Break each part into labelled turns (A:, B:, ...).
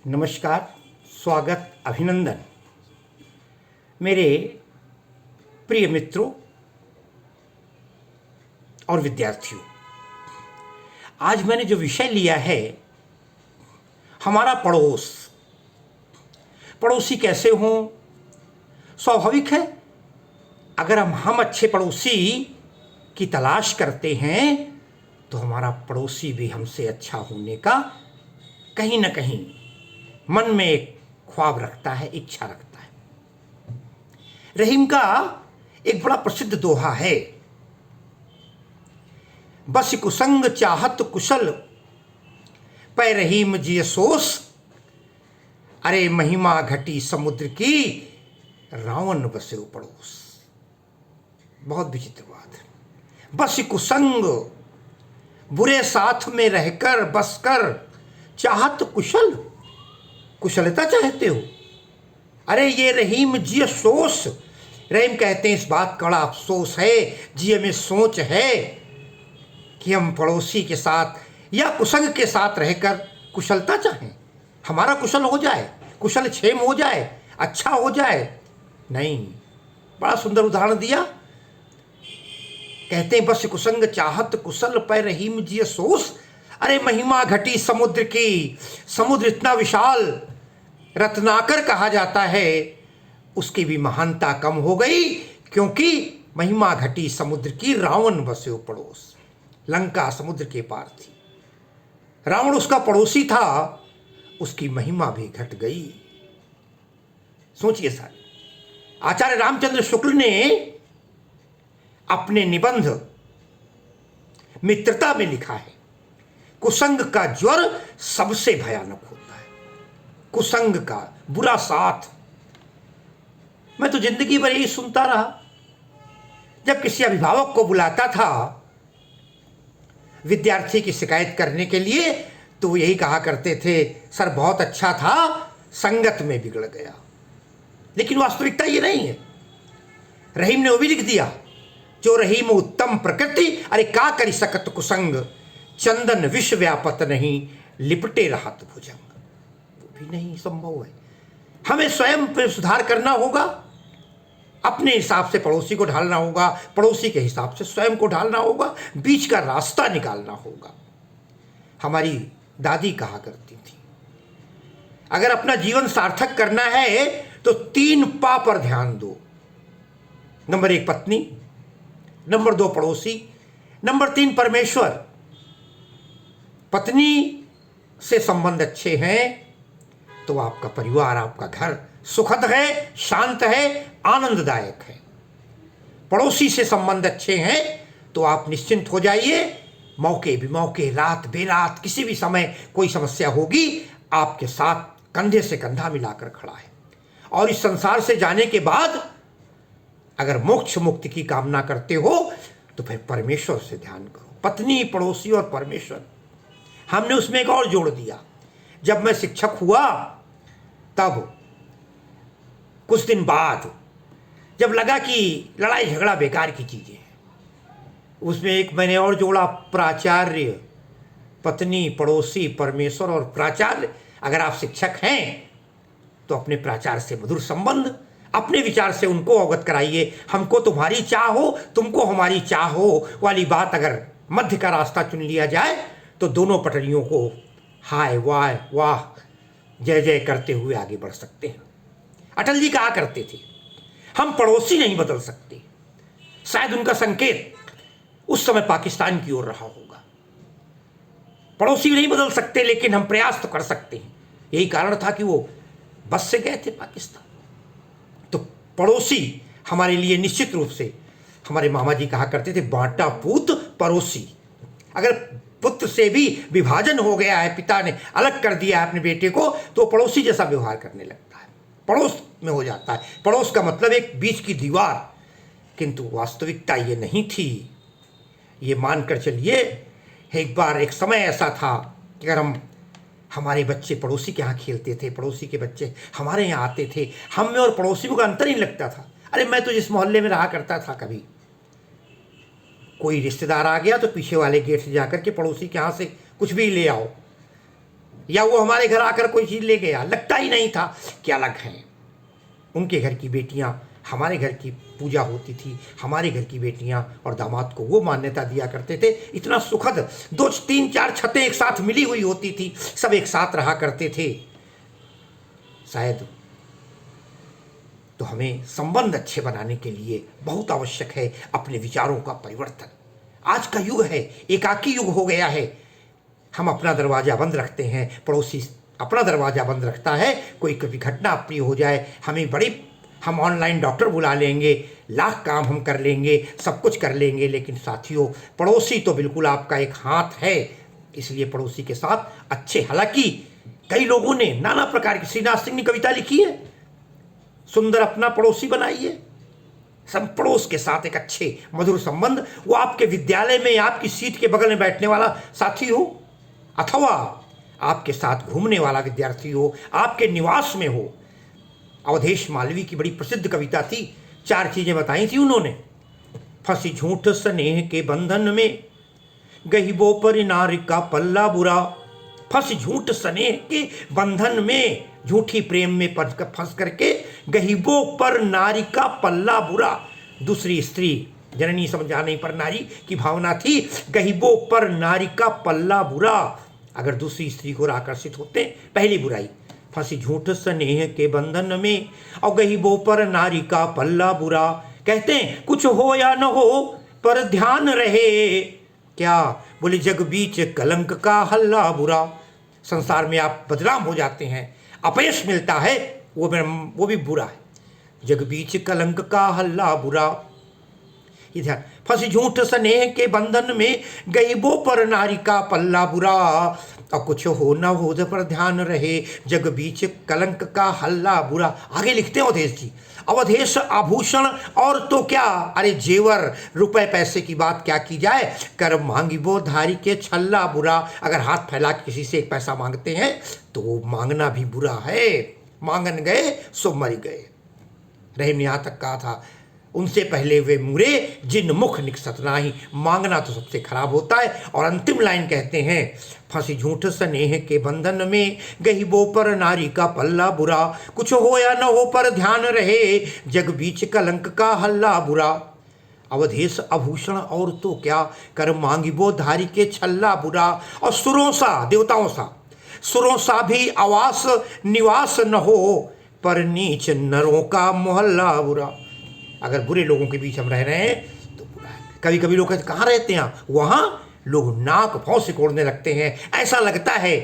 A: नमस्कार, स्वागत, अभिनंदन। मेरे प्रिय मित्रों और विद्यार्थियों, आज मैंने जो विषय लिया है, हमारा पड़ोसी कैसे हों। स्वाभाविक है, अगर हम अच्छे पड़ोसी की तलाश करते हैं तो हमारा पड़ोसी भी हमसे अच्छा होने का कहीं ना कहीं मन में एक ख्वाब रखता है, इच्छा रखता है। रहीम का एक बड़ा प्रसिद्ध दोहा है, बस कुसंग चाहत कुशल पै रहीम जिय सोस, अरे महिमा घटी समुद्र की रावण बसे पड़ोस। बहुत विचित्र बात है। बस कुसंग, बुरे साथ में रहकर बसकर, चाहत कुशलता चाहते हो। अरे ये रहीम जिय सोच, रहीम कहते हैं इस बात का बड़ा अफसोस है, जिय में सोच है कि हम पड़ोसी के साथ या कुसंग के साथ रहकर कुशलता चाहें, हमारा कुशल हो जाए, कुशल क्षेम हो जाए, अच्छा हो जाए। नहीं, बड़ा सुंदर उदाहरण दिया। कहते हैं बस कुसंग चाहत कुशल पै रहीम जिय सोस, अरे महिमा घटी समुद्र की। समुद्र इतना विशाल, रत्नाकर कहा जाता है, उसकी भी महानता कम हो गई, क्योंकि महिमा घटी समुद्र की रावण बसे पड़ोस। लंका समुद्र के पार थी, रावण उसका पड़ोसी था, उसकी महिमा भी घट गई। सोचिए साहब, आचार्य रामचंद्र शुक्ल ने अपने निबंध मित्रता में लिखा है, कुसंग का ज्वर सबसे भयानक होता है। कुसंग का बुरा साथ। मैं तो जिंदगी भर यही सुनता रहा। जब किसी अभिभावक को बुलाता था विद्यार्थी की शिकायत करने के लिए, तो वो यही कहा करते थे, सर बहुत अच्छा था, संगत में बिगड़ गया। लेकिन वास्तविकता ये नहीं है। रहीम ने वो भी लिख दिया, जो रहीम उत्तम प्रकृति, अरे का करी सकत कुसंग, चंदन विश्व व्यापत नहीं, लिपटे रहत भुजंग। वो भी नहीं संभव है। हमें स्वयं पर सुधार करना होगा, अपने हिसाब से पड़ोसी को ढालना होगा, पड़ोसी के हिसाब से स्वयं को ढालना होगा, बीच का रास्ता निकालना होगा। हमारी दादी कहा करती थी, अगर अपना जीवन सार्थक करना है तो 3 पा पर ध्यान दो। नंबर 1 पत्नी, नंबर 2 पड़ोसी, नंबर 3 परमेश्वर। पत्नी से संबंध अच्छे हैं तो आपका परिवार, आपका घर सुखद है, शांत है, आनंददायक है। पड़ोसी से संबंध अच्छे हैं तो आप निश्चिंत हो जाइए, मौके बेमौके, रात बेरात, किसी भी समय कोई समस्या होगी, आपके साथ कंधे से कंधा मिलाकर खड़ा है। और इस संसार से जाने के बाद अगर मोक्ष मुक्ति की कामना करते हो तो फिर परमेश्वर से ध्यान करो। पत्नी, पड़ोसी और परमेश्वर। हमने उसमें एक और जोड़ दिया, जब मैं शिक्षक हुआ तब कुछ दिन बाद जब लगा कि लड़ाई झगड़ा बेकार की चीजें हैं, उसमें एक मैंने और जोड़ा, प्राचार्य। पत्नी, पड़ोसी, परमेश्वर और प्राचार्य। अगर आप शिक्षक हैं तो अपने प्राचार्य से मधुर संबंध, अपने विचार से उनको अवगत कराइए। हमको तुम्हारी चाह हो, तुमको हमारी चाह हो वाली बात अगर मध्य का रास्ता चुन लिया जाए तो दोनों पटरियों को हाय वाह वाह जय जय करते हुए आगे बढ़ सकते हैं। अटल जी कहा करते थे, हम पड़ोसी नहीं बदल सकते। शायद उनका संकेत उस समय पाकिस्तान की ओर रहा होगा। पड़ोसी नहीं बदल सकते, लेकिन हम प्रयास तो कर सकते हैं। यही कारण था कि वो बस से गए थे पाकिस्तान। तो पड़ोसी हमारे लिए निश्चित रूप से, हमारे मामा जी कहा करते थे, बांटा पूत पड़ोसी। अगर पुत्र से भी विभाजन हो गया है, पिता ने अलग कर दिया है अपने बेटे को, तो पड़ोसी जैसा व्यवहार करने लगता है, पड़ोस में हो जाता है। पड़ोस का मतलब एक बीच की दीवार। किंतु वास्तविकता ये नहीं थी। ये मानकर चलिए, एक बार एक समय ऐसा था कि अगर हमारे बच्चे पड़ोसी के यहाँ खेलते थे, पड़ोसी के बच्चे हमारे यहाँ आते थे, हम में और पड़ोसी को अंतर ही लगता था। अरे मैं तो जिस मोहल्ले में रहा करता था, कभी कोई रिश्तेदार आ गया तो पीछे वाले गेट से जाकर के पड़ोसी के यहाँ से कुछ भी ले आओ, या वो हमारे घर आकर कोई चीज़ ले गया, लगता ही नहीं था कि अलग हैं। उनके घर की बेटियां हमारे घर की पूजा होती थी, हमारे घर की बेटियां और दामाद को वो मान्यता दिया करते थे। इतना सुखद, 2-3-4 छतें एक साथ मिली हुई होती थी, सब एक साथ रहा करते थे। शायद तो हमें संबंध अच्छे बनाने के लिए बहुत आवश्यक है अपने विचारों का परिवर्तन। आज का युग है, एकाकी युग हो गया है। हम अपना दरवाज़ा बंद रखते हैं, पड़ोसी अपना दरवाज़ा बंद रखता है। कोई कभी घटना अप्रिय हो जाए, हम ऑनलाइन डॉक्टर बुला लेंगे, लाख काम हम कर लेंगे, सब कुछ कर लेंगे, लेकिन साथियों पड़ोसी तो बिल्कुल आपका एक हाथ है। इसलिए पड़ोसी के साथ अच्छे, हालांकि कई लोगों ने नाना प्रकार की, श्रीनाथ सिंह ने कविता लिखी है, सुंदर अपना पड़ोसी बनाइए। सब पड़ोस के साथ एक अच्छे मधुर संबंध, वो आपके विद्यालय में या आपकी सीट के बगल में बैठने वाला साथी हो, अथवा आपके साथ घूमने वाला विद्यार्थी हो, आपके निवास में हो। अवधेश मालवीय की बड़ी प्रसिद्ध कविता थी, 4 चीजें बताई थी उन्होंने। फंसी झूठ स्नेह के बंधन में, गहिबो पर नारी का पल्ला बुरा। फंस झूठ स्नेह के बंधन में, झूठी प्रेम में फंस करके, गहिबो पर नारी का पल्ला बुरा। दूसरी स्त्री जननी समझाने पर नारी की भावना थी, गहिबो पर नारी का पल्ला बुरा। अगर दूसरी स्त्री को आकर्षित होते, पहली बुराई, फंसी झूठ स्नेह के बंधन में और गहिबो पर नारी का पल्ला बुरा। कहते हैं कुछ हो या न हो पर ध्यान रहे, क्या बोले जग बीच कलंक का हल्ला बुरा। संसार में आप बदनाम हो जाते हैं, अपयश मिलता है, वो भी बुरा है। जग बीच कलंक का हल्ला बुरा। ये ध्यान, फंसी झूठ स्नेह के बंधन में, गहिबो पर नारी का पल्ला बुरा। और कुछ हो न हो पर ध्यान रहे, जग बीच कलंक का हल्ला बुरा। आगे लिखते हैं अवधेश जी, अवधेश आभूषण और तो क्या, अरे जेवर रुपए पैसे की बात क्या की जाए, कर मांगी वो धारी के छल्ला बुरा। अगर हाथ फैला के किसी से एक पैसा मांगते हैं तो वो मांगना भी बुरा है। मांगन गए सो मर गए। रहीम ने यहाँ तक कहा था, उनसे पहले वे मुरे जिन मुख निकसत नाही। मांगना तो सबसे खराब होता है। और अंतिम लाइन कहते हैं, फंसी झूठ स्नेह के बंधन में, गहिबो पर नारी का पल्ला बुरा। कुछ हो या न हो पर ध्यान रहे, जग बीच कलंक का हल्ला बुरा। अवधेश आभूषण और तो क्या, कर मांगिबो धारी के छल्ला बुरा। और सुरों सा, देवताओं सा, सुरों सा भी आवास निवास न हो, पर नीच नरों का मोहल्ला बुरा। अगर बुरे लोगों के बीच हम रह रहे हैं तो बुरा है। कभी कभी लोग कहते कहाँ रहते हैं, वहाँ लोग नाक भौं सिकोड़ने लगते हैं। ऐसा लगता है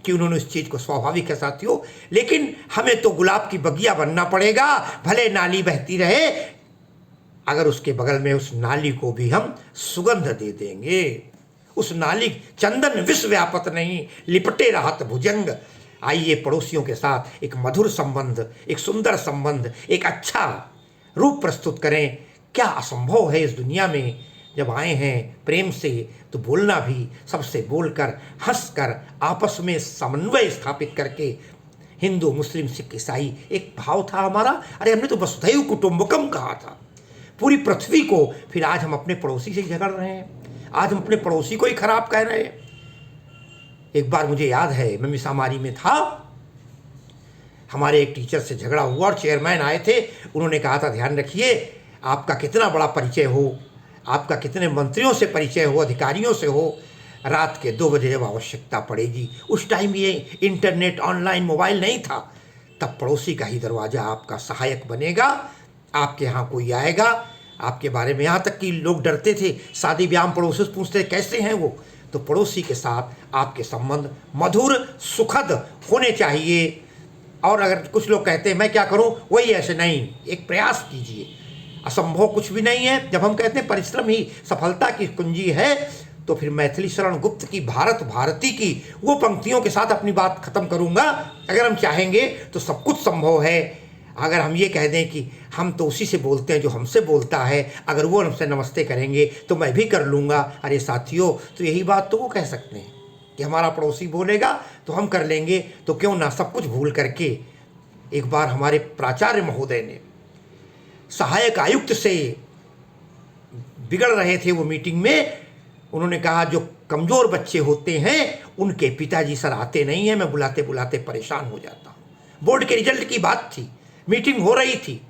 A: कि उन्होंने उस चीज़ को, स्वाभाविक है साथियों, लेकिन हमें तो गुलाब की बगिया बनना पड़ेगा। भले नाली बहती रहे, अगर उसके बगल में उस नाली को भी हम सुगंध दे देंगे। उस नाली चंदन विश्व व्यापत नहीं, लिपटे रहत भुजंग। आइए पड़ोसियों के साथ एक मधुर संबंध, एक सुंदर संबंध, एक अच्छा रूप प्रस्तुत करें। क्या असंभव है इस दुनिया में। जब आए हैं प्रेम से तो बोलना भी, सबसे बोलकर, हंसकर, आपस में समन्वय स्थापित करके। हिंदू मुस्लिम सिख ईसाई एक भाव था हमारा। अरे हमने तो वसुधैव कुटुंबकम कहा था पूरी पृथ्वी को। फिर आज हम अपने पड़ोसी से झगड़ रहे हैं, आज हम अपने पड़ोसी को ही खराब कह रहे हैं। एक बार मुझे याद है, मैं मिसामारी में था, हमारे एक टीचर से झगड़ा हुआ और चेयरमैन आए थे। उन्होंने कहा था, ध्यान रखिए आपका कितना बड़ा परिचय हो, आपका कितने मंत्रियों से परिचय हो, अधिकारियों से हो, रात के 2 बजे जब आवश्यकता पड़ेगी, उस टाइम ये इंटरनेट, ऑनलाइन, मोबाइल नहीं था, तब पड़ोसी का ही दरवाज़ा आपका सहायक बनेगा। आपके यहाँ कोई आएगा, आपके बारे में, यहाँ तक कि लोग डरते थे, शादी ब्याह पड़ोसी से पूछते कैसे हैं वो। तो पड़ोसी के साथ आपके संबंध मधुर सुखद होने चाहिए। और अगर कुछ लोग कहते हैं मैं क्या करूं, वही ऐसे नहीं, एक प्रयास कीजिए, असंभव कुछ भी नहीं है। जब हम कहते हैं परिश्रम ही सफलता की कुंजी है, तो फिर मैथिली शरण गुप्त की भारत भारती की वो पंक्तियों के साथ अपनी बात खत्म करूंगा। अगर हम चाहेंगे तो सब कुछ संभव है। अगर हम ये कह दें कि हम तो उसी से बोलते हैं जो हमसे बोलता है, अगर वो हमसे नमस्ते करेंगे तो मैं भी कर लूँगा। अरे साथियों, तो यही बात तो वो कह सकते हैं कि हमारा पड़ोसी बोलेगा तो हम कर लेंगे, तो क्यों ना सब कुछ भूल करके। एक बार हमारे प्राचार्य महोदय ने सहायक आयुक्त से बिगड़ रहे थे वो मीटिंग में, उन्होंने कहा जो कमज़ोर बच्चे होते हैं उनके पिताजी सर आते नहीं हैं, मैं बुलाते बुलाते परेशान हो जाता हूँ। बोर्ड के रिजल्ट की बात थी, मीटिंग हो रही थी।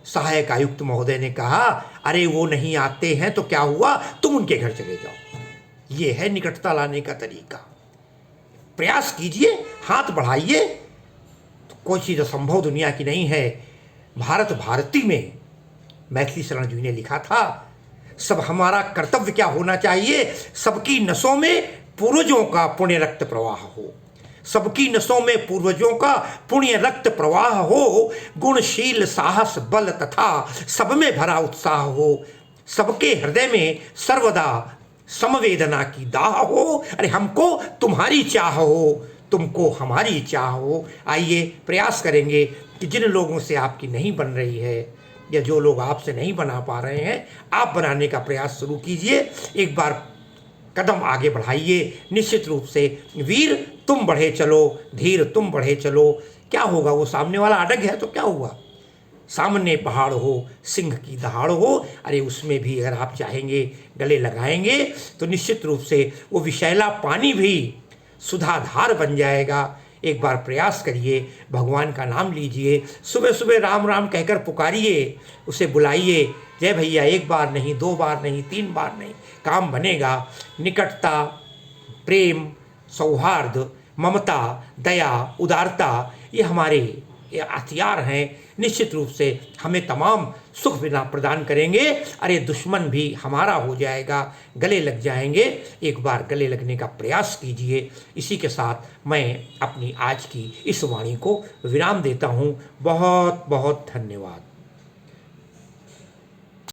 A: सहायक आयुक्त महोदय ने कहा, अरे वो नहीं आते हैं तो क्या हुआ, तुम उनके घर चले जाओ। ये है निकटता लाने का तरीका। प्रयास कीजिए, हाथ बढ़ाइए, तो कोई चीज़ असंभव दुनिया की नहीं है। भारत भारती में मैथिली शरण जी ने लिखा था, सब हमारा कर्तव्य क्या होना चाहिए, सबकी नसों में पूर्वजों का पुण्य रक्त प्रवाह हो, सबकी नसों में पूर्वजों का पुण्य रक्त प्रवाह हो, गुणशील साहस बल तथा सब में भरा उत्साह हो, सबके हृदय में सर्वदा समवेदना की दाह हो। अरे हमको तुम्हारी चाह हो, तुमको हमारी चाह हो। आइए प्रयास करेंगे कि जिन लोगों से आपकी नहीं बन रही है या जो लोग आपसे नहीं बना पा रहे हैं, आप बनाने का प्रयास शुरू कीजिए। एक बार कदम आगे बढ़ाइए। निश्चित रूप से वीर तुम बढ़े चलो, धीर तुम बढ़े चलो। क्या होगा, वो सामने वाला अडग है तो क्या हुआ, सामने पहाड़ हो, सिंह की दहाड़ हो, अरे उसमें भी अगर आप चाहेंगे गले लगाएंगे तो निश्चित रूप से वो विषैला पानी भी सुधाधार बन जाएगा। एक बार प्रयास करिए, भगवान का नाम लीजिए, सुबह सुबह राम राम कहकर पुकारिए, उसे बुलाइए। जय भैया, एक बार नहीं, 2 बार नहीं, 3 बार नहीं, काम बनेगा। निकटता, प्रेम, सौहार्द, ममता, दया, उदारता, ये हमारे ये हथियार हैं। निश्चित रूप से हमें तमाम सुख बिना प्रदान करेंगे। अरे दुश्मन भी हमारा हो जाएगा, गले लग जाएंगे। एक बार गले लगने का प्रयास कीजिए। इसी के साथ मैं अपनी आज की इस वाणी को विराम देता हूँ। बहुत बहुत धन्यवाद।